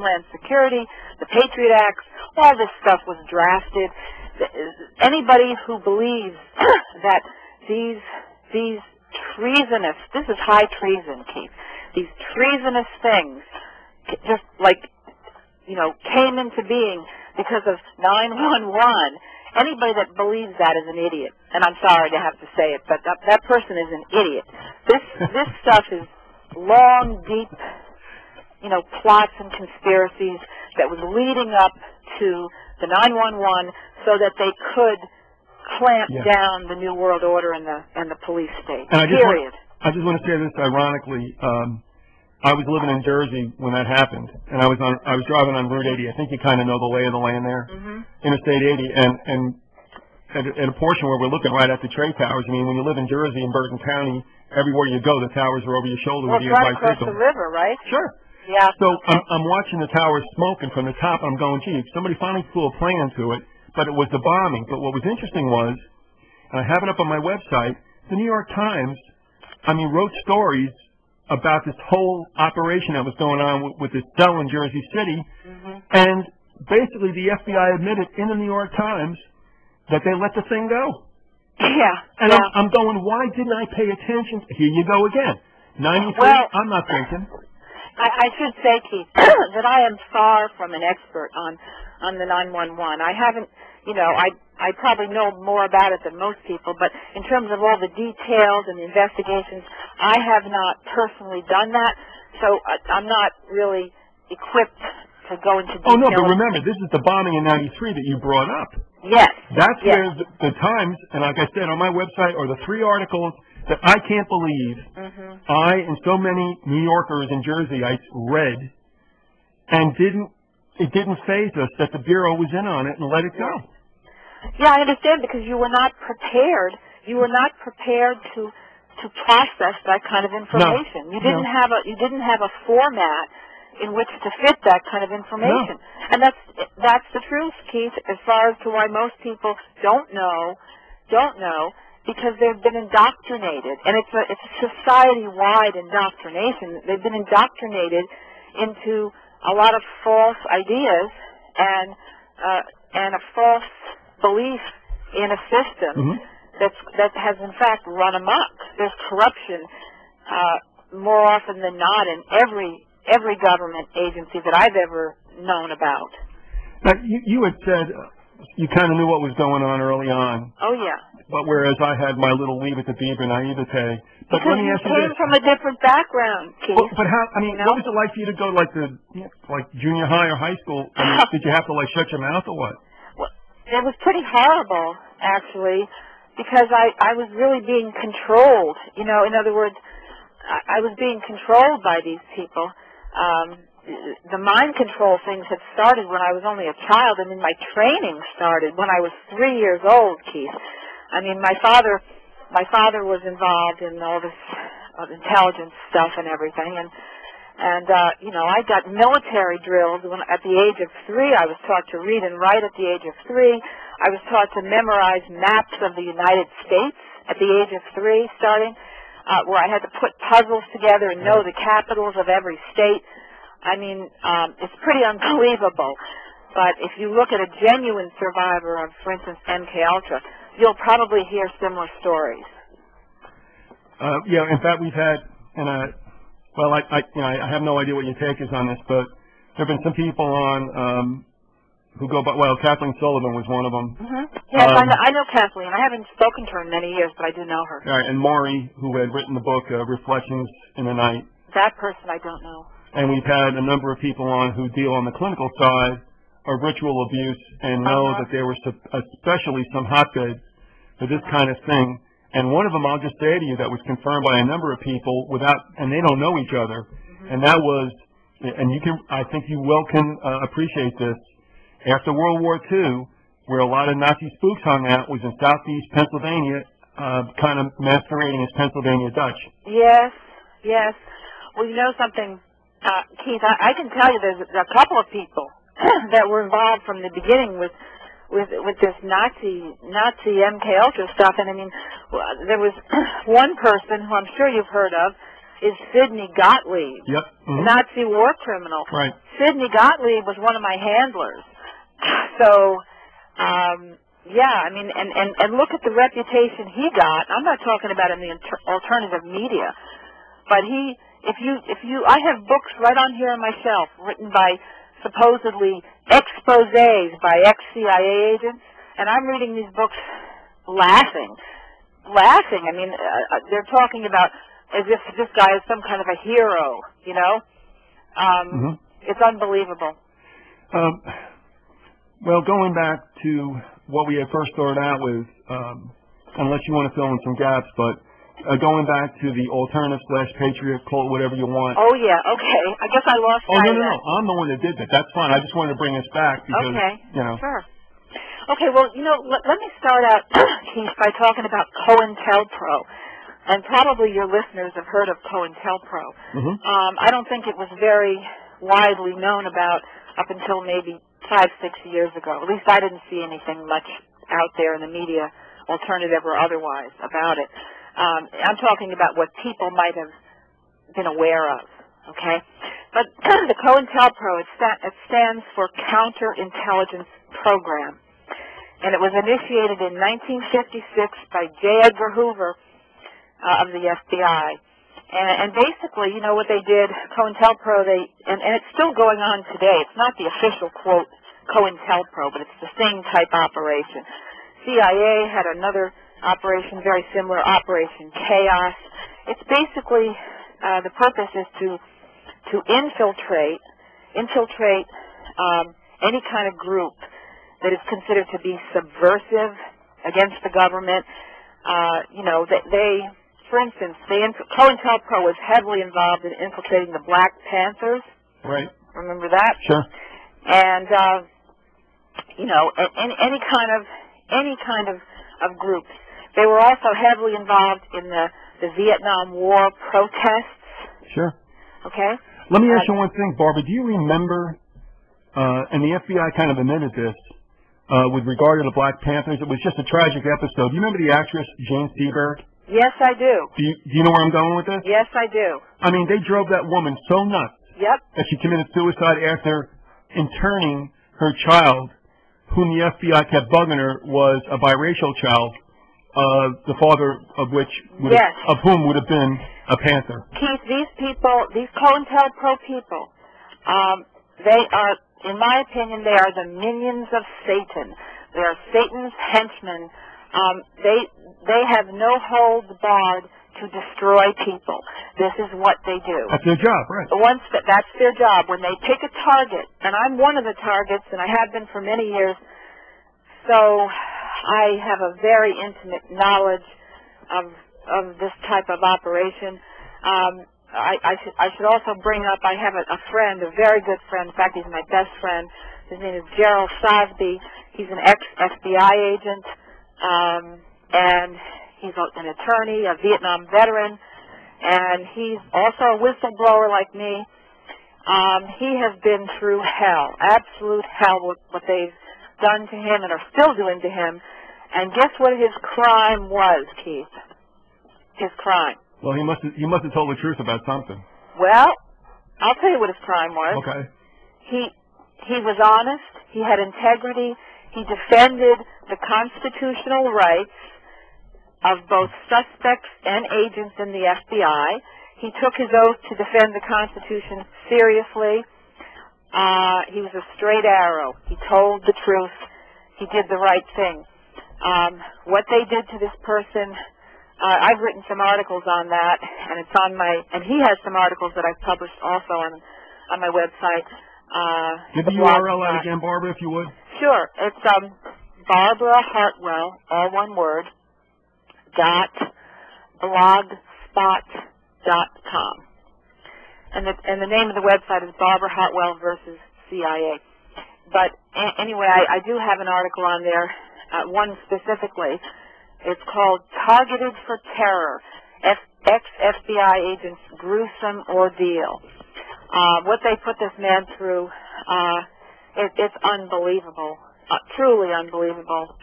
Homeland Security, the Patriot Acts, all this stuff was drafted. Anybody who believes that these treasonous, this is high treason, Keith, these treasonous things just like, you know, came into being because of 911, anybody that believes that is an idiot. And I'm sorry to have to say it, but that person is an idiot. This stuff is long, deep, you know, plots and conspiracies that was leading up to the 911 so that they could clamp down the New World Order and the police state. And I just want to say this ironically. I was living in Jersey when that happened, and I was driving on Route 80. I think you kind of know the lay of the land there, Interstate 80, and at a portion where we're looking right at the trade towers. I mean, when you live in Jersey in Bergen County, everywhere you go, the towers are over your shoulder with the right across the river, right? Sure. Yeah. So I'm watching the towers smoking from the top, and I'm going, gee, somebody finally flew a plane into it, but it was the bombing. But what was interesting was, and I have it up on my website, the New York Times, I mean, wrote stories about this whole operation that was going on with this cell in Jersey City, and basically the FBI admitted in the New York Times that they let the thing go. Yeah. And I'm going, why didn't I pay attention? Here you go again. 93, well, I'm not thinking. I should say, Keith, that I am far from an expert on the 911. I haven't, you know, I probably know more about it than most people, but in terms of all the details and the investigations, I have not personally done that, so I'm not really equipped to go into detail. Oh, no, but remember, this is the bombing in 93 that you brought up. Yes. That's where the Times, and like I said, on my website are the 3 articles that I can't believe I and so many New Yorkers and Jerseyites read, and it didn't faze us that the Bureau was in on it and let it go. Yeah, I understand, because you were not prepared. You were not prepared to process that kind of information. No. You didn't have a format in which to fit that kind of information. No. And that's the truth, Keith, as far as to why most people don't know, because they've been indoctrinated. And it's a society-wide indoctrination. They've been indoctrinated into a lot of false ideas and a false belief in a system that has in fact run amok. There's corruption more often than not in every government agency that I've ever known about. Now, you had said you kind of knew what was going on early on. Oh yeah. But whereas I had my little leave it to beaver naivete. But because let me ask you came this. from a different background, Keith. But how? I mean, what was it like for you to go to like junior high or high school? I mean, did you have to like shut your mouth or what? Well, it was pretty horrible, actually, because I was really being controlled. You know, in other words, I was being controlled by these people. The mind control things had started when I was only a child. I mean, my training started when I was 3 years old, Keith. I mean, my father was involved in all this intelligence stuff and everything, and you know, I got military drills at the age of 3. I was taught to read and write at the age of 3. I was taught to memorize maps of the United States at the age of 3, starting where I had to put puzzles together and know the capitals of every state. I mean, it's pretty unbelievable. But if you look at a genuine survivor of, for instance, MKUltra, you'll probably hear similar stories. Yeah, in fact, we've had, well, I have no idea what your take is on this, but there have been some people on who go by, well, Kathleen Sullivan was one of them. Yes, I know Kathleen. I haven't spoken to her in many years, but I do know her. All right, and Maury, who had written the book Reflections in the Night. That person I don't know. And we've had a number of people on who deal on the clinical side of ritual abuse and know that there were especially some hotbeds for this kind of thing. And one of them, I'll just say to you, that was confirmed by a number of people and they don't know each other. And that was, and I think you can appreciate this, after World War II, where a lot of Nazi spooks hung out was in southeast Pennsylvania, kind of masquerading as Pennsylvania Dutch. Yes, yes. Well, you know something, Keith, I can tell you there's a couple of people that were involved from the beginning with this Nazi MKUltra stuff, and I mean, there was one person who I'm sure you've heard of, is Sidney Gottlieb, Yep. the Nazi war criminal. Right. Sidney Gottlieb was one of my handlers. So, yeah, I mean, and look at the reputation he got. I'm not talking about in the alternative media, but I have books right on here on my shelf written by supposedly exposés by ex-CIA agents, and I'm reading these books laughing. I mean, they're talking about as if this guy is some kind of a hero, you know? It's unbelievable. Well, going back to what we had first started out with, unless you want to fill in some gaps, but going back to the alternative/patriot cult, whatever you want. Oh, yeah, okay. I guess I lost sight of that. No, I'm the one that did that. That's fine. I just wanted to bring us back because, you know. Sure. Okay, well, you know, let me start out, Keith, by talking about COINTELPRO. And probably your listeners have heard of COINTELPRO. I don't think it was very widely known about up until maybe 5-6 years ago. At least I didn't see anything much out there in the media, alternative or otherwise, about it. I'm talking about what people might have been aware of, okay? But the COINTELPRO, it stands for Counterintelligence Program. And it was initiated in 1956 by J. Edgar Hoover of the FBI. And basically, you know what they did, COINTELPRO, and it's still going on today. It's not the official quote COINTELPRO, but it's the same type operation. CIA had another operation very similar, Operation Chaos. It's basically, the purpose is to infiltrate any kind of group that is considered to be subversive against the government. You know, for instance, COINTELPRO was heavily involved in infiltrating the Black Panthers. Right. Remember that? Sure. And you know, any kind of groups. They were also heavily involved in the Vietnam War protests. Sure. Okay. Let me ask you one thing, Barbara. Do you remember? And the FBI kind of admitted this. With regard to the Black Panthers, it was just a tragic episode. Do you remember the actress Jane Seberg? Yes, I do. Do you know where I'm going with this? Yes, I do. I mean, they drove that woman so nuts that she committed suicide after interning her child, whom the FBI kept bugging her was a biracial child, the father of whom would have been a Panther. Keith, these people, these COINTELPRO people, they are, in my opinion, they are the minions of Satan. They are Satan's henchmen. They have no holds barred to destroy people. This is what they do. That's their job, right? That's their job. When they pick a target, and I'm one of the targets, and I have been for many years, so I have a very intimate knowledge of this type of operation. I should also bring up, I have a friend, a very good friend. In fact, he's my best friend. His name is Gerald Sosby. He's an ex-FBI agent, and he's an attorney, a Vietnam veteran, and he's also a whistleblower like me. He has been through hell, absolute hell, with what they've done to him and are still doing to him. And guess what his crime was, Keith? His crime. Well, he must have told the truth about something. Well, I'll tell you what his crime was. Okay. He was honest. He had integrity. He defended the constitutional rights of both suspects and agents in the FBI. He took his oath to defend the Constitution seriously. He was a straight arrow. He told the truth. He did the right thing. What they did to this person, I've written some articles on that, and it's on and he has some articles that I've published also on my website. Give the URL out again, Barbara, if you would. Sure. It's Barbara Hartwell, all one word, .blogspot.com. And the name of the website is Barbara Hartwell versus CIA. But anyway, I do have an article on there, one specifically. It's called Targeted for Terror, Ex-FBI Agent's Gruesome Ordeal. What they put this man through, it's unbelievable, truly unbelievable.